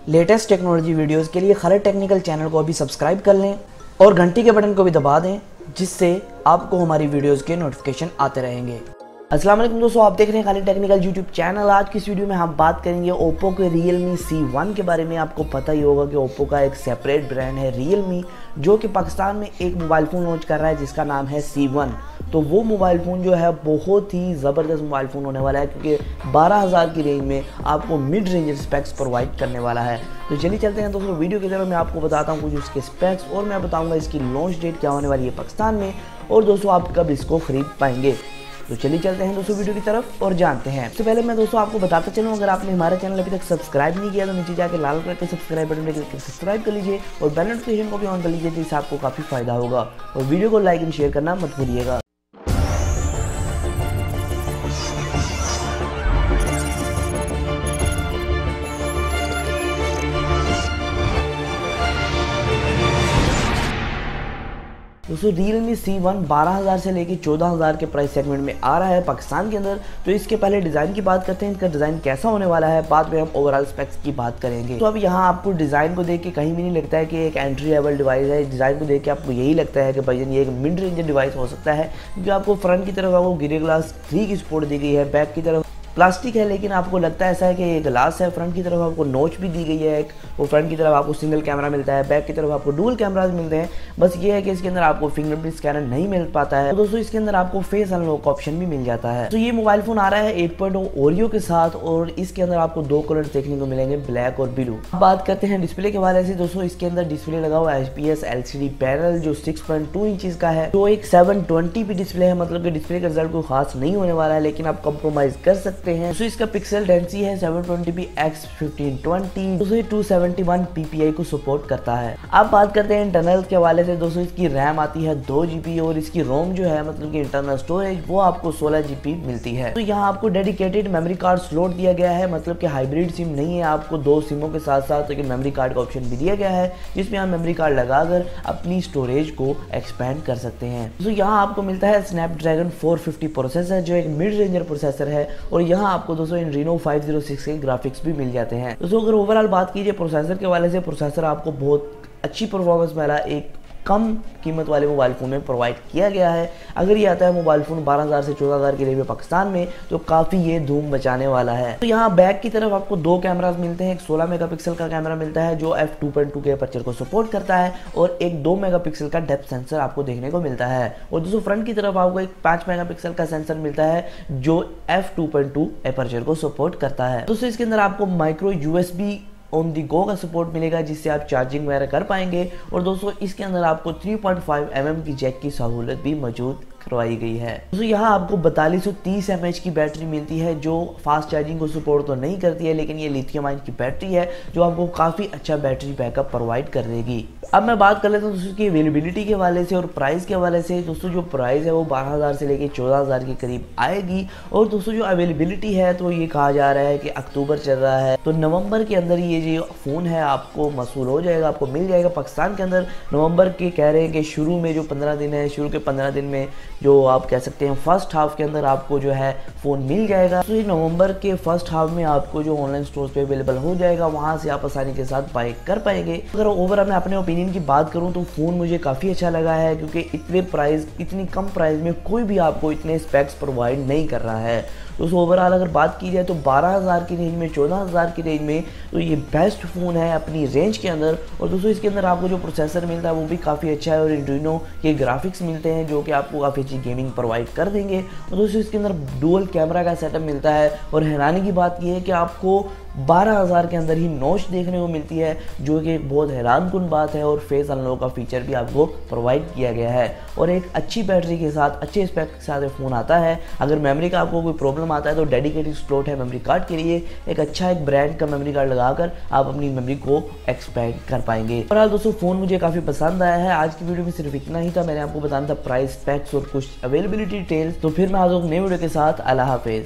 Latest technology videos के लिए Khalid technical channel को अभी सब्सक्राइब कर लें और घंटी के बटन को भी दबा दें, जिससे आपको हमारी वीडियोस के नोटिफिकेशन आते रहेंगे। अस्सलाम वालेकुम दोस्तों, आप देख रहे हैं खालिद टेक्निकल यूट्यूब चैनल। आज की इस वीडियो में हम बात करेंगे ओप्पो के Realme C1 के बारे में। आपको पता ही होगा कि ओप्पो का एक सेपरेट ब्रांड है Realme, जो कि पाकिस्तान में एक मोबाइल फ़ोन लॉन्च कर रहा है जिसका नाम है C1। तो वो मोबाइल फ़ोन जो है बहुत ही ज़बरदस्त मोबाइल फ़ोन होने वाला है, क्योंकि 12,000 की रेंज में आपको मिड रेंज स्पेक्स प्रोवाइड करने वाला है। तो चलिए चलते हैं दोस्तों वीडियो की तरफ। मैं आपको बताता हूँ कुछ उसके स्पेक्स और मैं बताऊँगा इसकी लॉन्च डेट क्या होने वाली है पाकिस्तान में, और दोस्तों आप कब इसको खरीद पाएंगे। तो चलिए चलते हैं दोस्तों वीडियो की तरफ और जानते हैं। सबसे पहले मैं दोस्तों आपको बताता चलूँ, अगर आपने हमारा चैनल अभी तक सब्सक्राइब नहीं किया तो नीचे जाकर लाल कलर के सब्सक्राइब बटन पर क्लिक करके सब्सक्राइब कर लीजिए और बेल नोटिफिकेशन को भी ऑन कर लीजिए, जिससे आपको काफ़ी फायदा होगा। और वीडियो को लाइक एंड शेयर करना मत भूलिएगा। दोस्तों Realme C1 12,000 से लेके 14,000 के प्राइस सेगमेंट में आ रहा है पाकिस्तान के अंदर। तो इसके पहले डिज़ाइन की बात करते हैं, इसका डिज़ाइन कैसा होने वाला है, बाद में हम ओवरऑल स्पेक्स की बात करेंगे। तो अब यहाँ आपको डिज़ाइन को देख के कहीं भी नहीं लगता है कि एक एंट्री लेवल डिवाइस है। डिज़ाइन को देख के आपको यही लगता है कि भाई ये एक मिड रेंज डिवाइस हो सकता है, क्योंकि आपको फ्रंट की तरफ आपको गिरे ग्लास 3 की सपोर्ट दी गई है, बैक की तरफ प्लास्टिक है, लेकिन आपको लगता है ऐसा है कि ये ग्लास है। फ्रंट की तरफ आपको नोच भी दी गई है एक, वो फ्रंट की तरफ आपको सिंगल कैमरा मिलता है, बैक की तरफ आपको डुअल कैमराज मिलते हैं। बस ये है कि इसके अंदर आपको फिंगरप्रिंट स्कैनर नहीं मिल पाता है। तो दोस्तों इसके अंदर आपको फेस अनलॉक ऑप्शन भी मिल जाता है। तो ये मोबाइल फोन आ रहा है 8.0 ओरियो के साथ, और इसके अंदर आपको 2 कलर देखने को मिलेंगे, ब्लैक और ब्लू। अब बात करते हैं डिस्प्ले के हवाले से। दोस्तों इसके अंदर डिस्प्ले लगा हुआ IPS LCD पैनल जो 6.2 इंचज का है, जो एक 720p डिस्प्ले है। मतलब कि डिस्प्ले का रिजल्ट कोई खास नहीं होने वाला है, लेकिन आप कंप्रोमाइज कर सकते हैं। तो इसका पिक्सल डेंसिटी है 720p/1520, दोस्तों 271 ppi को सपोर्ट करता है। अब बात करते हैं इंटरनल के हवाले से। दोस्तों इसकी रैम आती है 2 GB और इसकी रोम जो है मतलब कि इंटरनल स्टोरेज वो आपको 16 GB मिलती है। तो यहाँ आपको डेडिकेटेड मेमोरी कार्ड स्लॉट दिया गया है, मतलब कि हाइब्रिड सिम नहीं है, आपको 2 सिमों के साथ साथ एक मेमोरी कार्ड का ऑप्शन भी दिया गया है, जिसमें आप मेमोरी कार्ड लगाकर अपनी स्टोरेज को एक्सपेंड कर सकते हैं। तो यहाँ आपको मिलता है स्नैपड्रैगन 450 प्रोसेसर, जो एक मिड रेंजर प्रोसेसर है, और यहाँ आपको दोस्तों Reno 506 के ग्राफिक्स भी मिल जाते हैं। दोस्तों अगर ओवरऑल बात कीजिए प्रोसेसर के वाले से, प्रोसेसर आपको बहुत अच्छी परफॉर्मेंस वाला एक कम कीमत वाले मोबाइल फ़ोन में प्रोवाइड किया गया है। अगर ये आता है मोबाइल फ़ोन 12,000 से 14,000 के रेंज में पाकिस्तान में, तो काफ़ी ये धूम मचाने वाला है। तो यहाँ बैक की तरफ आपको 2 कैमरास मिलते हैं। एक 16 मेगापिक्सल का कैमरा मिलता है जो f2.2 के अपर्चर को सपोर्ट करता है, और एक 2 मेगापिक्सल का डेप्थ सेंसर आपको देखने को मिलता है। और दोस्तों फ्रंट की तरफ आपको एक 5 मेगापिक्सल का सेंसर मिलता है जो f2.2 अपर्चर को सपोर्ट करता है। दोस्तों इसके अंदर आपको माइक्रो USB ऑन दी गो का सपोर्ट मिलेगा, जिससे आप चार्जिंग वगैरह कर पाएंगे। और दोस्तों इसके अंदर आपको 3.5 mm की जैक की सहूलत भी मौजूद करवाई गई है। दोस्तों यहाँ आपको 4230 mAh की बैटरी मिलती है, जो फास्ट चार्जिंग को सपोर्ट तो नहीं करती है, लेकिन ये लिथियम आयन की बैटरी है जो आपको काफ़ी अच्छा बैटरी बैकअप प्रोवाइड कर देगी। अब मैं बात कर लेता हूँ दोस्तों की अवेलेबिलिटी के हवाले से और प्राइस के हवाले से। दोस्तों जो प्राइस है वो 12,000 से लेके 14,000 के करीब आएगी, और दोस्तों जो अवेलेबिलिटी है तो ये कहा जा रहा है कि अक्टूबर चल रहा है, तो नवंबर के अंदर ये जो फ़ोन है आपको मौसूल हो जाएगा, आपको मिल जाएगा पाकिस्तान के अंदर। नवंबर के कह रहे हैं कि शुरू में जो 15 दिन है, शुरू के 15 दिन में जो आप कह सकते हैं फर्स्ट हाफ के अंदर आपको जो है फ़ोन मिल जाएगा। तो ये नवंबर के फर्स्ट हाफ में आपको जो ऑनलाइन स्टोर्स पे अवेलेबल हो जाएगा, वहाँ से आप आसानी के साथ बाय कर पाएंगे। अगर ओवरऑल मैं अपने ओपिनियन की बात करूँ तो फ़ोन मुझे काफ़ी अच्छा लगा है, क्योंकि इतनी कम प्राइस में कोई भी आपको इतने स्पेक्स प्रोवाइड नहीं कर रहा है। दोस्तों ओवरऑल अगर बात की जाए तो 12,000 की रेंज में, 14,000 की रेंज में, तो ये बेस्ट फ़ोन है अपनी रेंज के अंदर। और दोस्तों इसके अंदर आपको जो प्रोसेसर मिलता है वो भी काफ़ी अच्छा है, और Adreno के ग्राफिक्स मिलते हैं जो कि आपको काफ़ी अच्छी गेमिंग प्रोवाइड कर देंगे। और दोस्तों इसके अंदर डुअल कैमरा का सेटअप मिलता है, और हैरानी की बात यह है कि आपको 12,000 के अंदर ही नॉच देखने को मिलती है, जो कि एक बहुत हैरानकुन बात है। और फेस अनलॉक का फीचर भी आपको प्रोवाइड किया गया है, और एक अच्छी बैटरी के साथ, अच्छे स्पेक के साथ फ़ोन आता है। अगर मेमोरी का आपको कोई प्रॉब्लम आता है तो डेडिकेटेड स्लॉट है मेमोरी कार्ड के लिए। एक अच्छा एक ब्रांड का मेमोरी कार्ड लगाकर आप अपनी मेमोरी को एक्सपेंड कर पाएंगे। और दोस्तों फ़ोन मुझे काफ़ी पसंद आया है। आज की वीडियो में सिर्फ इतना ही था, मैंने आपको बताना था प्राइस, स्पेक्स और कुछ अवेलेबिलिटी डिटेल्स। तो फिर मैं आ जाऊँ नई वीडियो के साथ। अल्लाह हाफिज़।